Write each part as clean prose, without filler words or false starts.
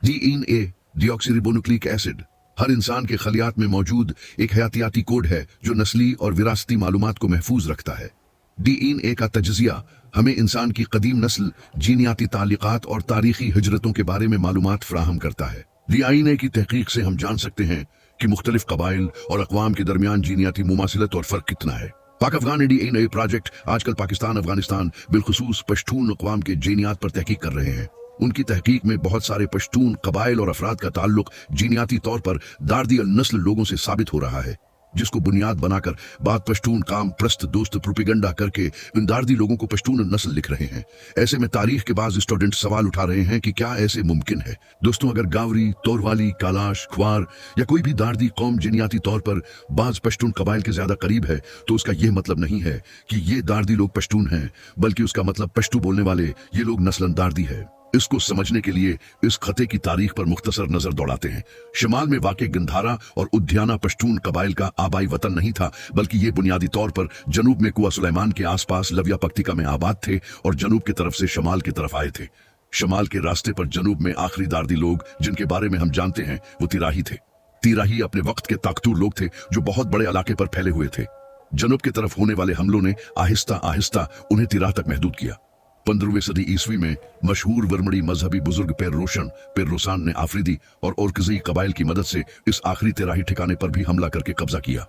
DNA डीऑक्सीरिबोन्यूक्लिक acid हर इंसान के खलियात में मौजूद एक हयातियाती कोड है जो नस्ली और विरासती मालूमात को महफूज रखता है। DNA का तजज़िया हमें इंसान की कदीम नस्ल, जीनियाती ताल्लुकात और तारीखी हिजरतों के बारे में मालूमात फराहम करता है। DNA की तहकीक से हम जान सकते हैं कि मुख्तलिफ कबाइल और अक़वाम के दरमियान जीनियाती मुमासिलत और फ़र्क कितना है। पाक अफगान DNA प्रोजेक्ट आजकल पाकिस्तान, अफगानिस्तान, बिलखुसूस पश्तून अक़वाम के जीनियात पर तहकीक कर रहे हैं। उनकी तहकीक में बहुत सारे पश्तून कबाइल और अफराद का ताल्लुक जीनियाती तौर पर दार्दी अल नस्ल लोगों से साबित हो रहा है, जिसको बुनियाद बनाकर बाद पश्तून काम प्रस्त दोस्त प्रोपेगेंडा करके इन दार्दी लोगों को पश्तून नस्ल लिख रहे हैं। ऐसे में तारीख के बाद स्टूडेंट सवाल उठा रहे हैं कि क्या ऐसे मुमकिन है। दोस्तों, अगर गावरी, तोरवाली, कालाश, ख्वार या कोई भी दार्दी कौम जीनियाती तौर पर बाज पश्तून कबाइल के ज्यादा करीब है, तो उसका यह मतलब नहीं है कि ये दार्दी लोग पश्तून हैं, बल्कि उसका मतलब पश्तू बोलने वाले ये लोग नस्लन दार्दी है। इसको समझने के लिए इस खते की तारीख पर मुख्तसर नजर दौड़ाते हैं। शमाल में वाक़े गंधारा और उद्याना पश्तून कबाइल का आबाई वतन नहीं था, बल्कि ये बुनियादी तौर पर जनूब में कुआ सुलेमान के आसपास लविया पक्तिका में आबाद थे और जनूब की तरफ से शमाल की तरफ आए थे। शमाल के रास्ते पर जनूब में आखिरी दार्दी लोग जिनके बारे में हम जानते हैं वो तिराही थे। तिराही अपने वक्त के ताकतूर लोग थे जो बहुत बड़े इलाके पर फैले हुए थे। जनूब की तरफ होने वाले हमलों ने आहिस्ता आहिस्ता उन्हें तिराह तक महदूद किया। 15वीं सदी ईस्वी में मशहूर वर्मड़ी मजहबी बुजुर्ग पेर रोसान ने आफरीदी और ओरकज़ई कबाइल की मदद से इस आखिरी तिराही ठिकाने पर भी हमला करके कब्जा किया।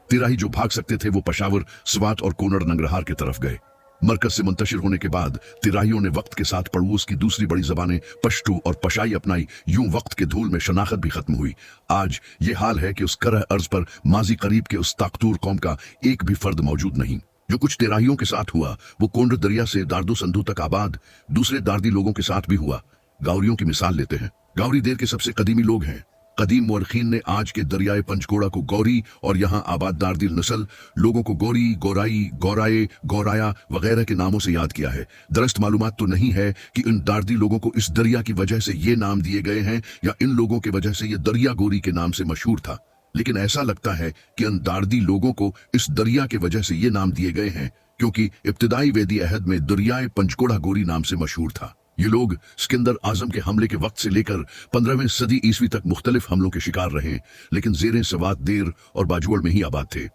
तिराही जो भाग सकते थे वो पशावर, स्वात और कोनड़ नंगरहार की तरफ गए। मरकज से मुंतशिर होने के बाद तिराहियों ने वक्त के साथ पड़ूस की दूसरी बड़ी जबानें पश्तू और पशाई अपनाई। यूं वक्त के धूल में शनाख्त भी खत्म हुई। आज ये हाल है कि उस करह अर्ज पर माजी करीब के उस ताकतूर कौम का एक भी फर्द मौजूद नहीं। जो कुछ तिराहियों के साथ हुआ वो कोंड दरिया से दार्दो संधू तक आबाद दूसरे दार्दी लोगों के साथ भी हुआ। गावरियों की मिसाल लेते हैं। गावरी देर के सबसे कदीमी लोग हैं। कदीम मुअर्रिखीन ने आज के दरियाए पंचकोड़ा को गौरी और यहाँ आबाद दार्दी नस्ल लोगों को गोरी, गोराई, गौराए, गौराया वगैरह के नामों से याद किया है। दरस्त मालूमात तो नहीं है कि इन दार्दी लोगों को इस दरिया की वजह से ये नाम दिए गए हैं या इन लोगों की वजह से ये दरिया गोरी के नाम से मशहूर था, लेकिन ऐसा लगता है कि इन दार्दी लोगों को इस दरिया के वजह से ये नाम दिए गए हैं क्योंकि इब्तिदाई वेदी अहद में दरियाए पंचकोड़ा गोरी नाम से मशहूर था। ये लोग सिकंदर आजम के हमले के वक्त से लेकर 15वीं सदी ईस्वी तक मुख्तलिफ हमलों के शिकार रहे, लेकिन ज़ेरे सवात देर और बाजुअड़ में ही आबाद थे।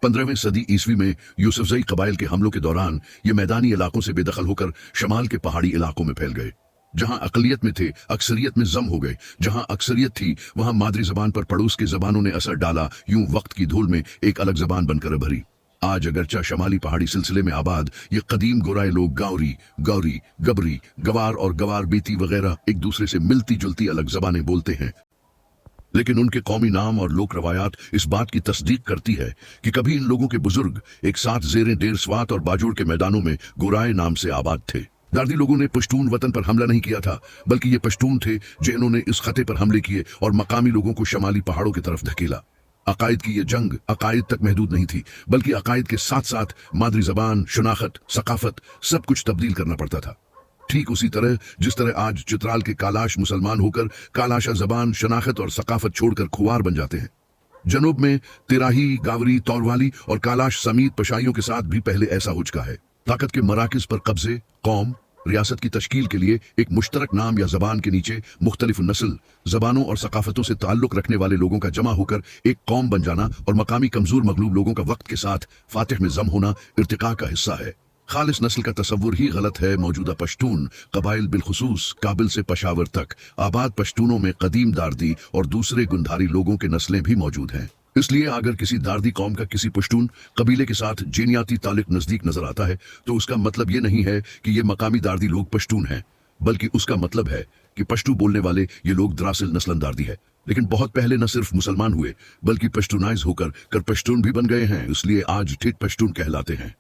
15वीं सदी ईस्वी में यूसुफजई कबाइल के हमलों के दौरान ये मैदानी इलाकों से बेदखल होकर शमाल के पहाड़ी इलाकों में फैल गए। जहां अकलियत में थे अक्सरियत में जम हो गए। जहां अक्सरियत थी वहां मादरी जबान पर पड़ोस की जबानों ने असर डाला। यूं वक्त की धूल में एक अलग जबान बनकर भरी। आज अगरचा शमाली पहाड़ी सिलसिले में आबाद ये कदीम गोराए लोग गावरी, गौरी, गबरी, गवार और गवार बीती वगैरह एक दूसरे से मिलती जुलती अलग जबानें बोलते हैं, लेकिन उनके कौमी नाम और लोक रवायात इस बात की तस्दीक करती है कि कभी इन लोगों के बुजुर्ग एक साथ ज़ेरे देर स्वात और बाजुड़ के मैदानों में गोराए नाम से आबाद थे। दार्दी लोगों ने पश्तून वतन पर हमला नहीं किया था, बल्कि ये पश्तून थे जिन्होंने इस खते पर हमले किए और मकामी लोगों को शमाली पहाड़ों की तरफ धकेला। अकायद की ये जंग अकायद तक महदूद नहीं थी, बल्कि अकायद के साथ साथ मादरी जबान, शनाख्त, सकाफत सब कुछ तब्दील करना पड़ता था। ठीक उसी तरह जिस तरह आज चित्राल के कालाश मुसलमान होकर कालाशा जबान, शनाख्त और सकाफत छोड़कर खुआर बन जाते हैं। जनूब में तिराही, गावरी, तौरवाली और कालाश समीत पशाइयों के साथ भी पहले ऐसा हो चुका है। ताकत के मराकिज पर कब्जे, कौम, रियासत की तश्कील के लिए एक मुश्तरक नाम या जबान के नीचे मुख्तलिफ नस्ल, जबानों और सकाफतों से ताल्लुक रखने वाले लोगों का जमा होकर एक कौम बन जाना और मकामी कमजोर मगलूब लोगों का वक्त के साथ फातिह में जम होना इर्तिका का हिस्सा है। खालिस नस्ल का तस्वुर ही गलत है। मौजूदा पश्तून कबाइल बिलखुसूस काबिल से पशावर तक आबाद पश्तूनों में कदीम दार्दी और दूसरे गुंधारी लोगों के नस्लें भी मौजूद हैं। इसलिए अगर किसी दार्दी कौम का किसी पश्तून कबीले के साथ जीनियाती ताल्लुक नजदीक नजर आता है तो उसका मतलब ये नहीं है कि ये मकामी दार्दी लोग पश्तून हैं, बल्कि उसका मतलब है कि पश्तू बोलने वाले ये लोग दरअसल नस्लन दार्दी है, लेकिन बहुत पहले न सिर्फ मुसलमान हुए बल्कि पश्तूनाइज होकर कर पश्तून भी बन गए हैं, इसलिए आज ठेठ पश्तून कहलाते हैं।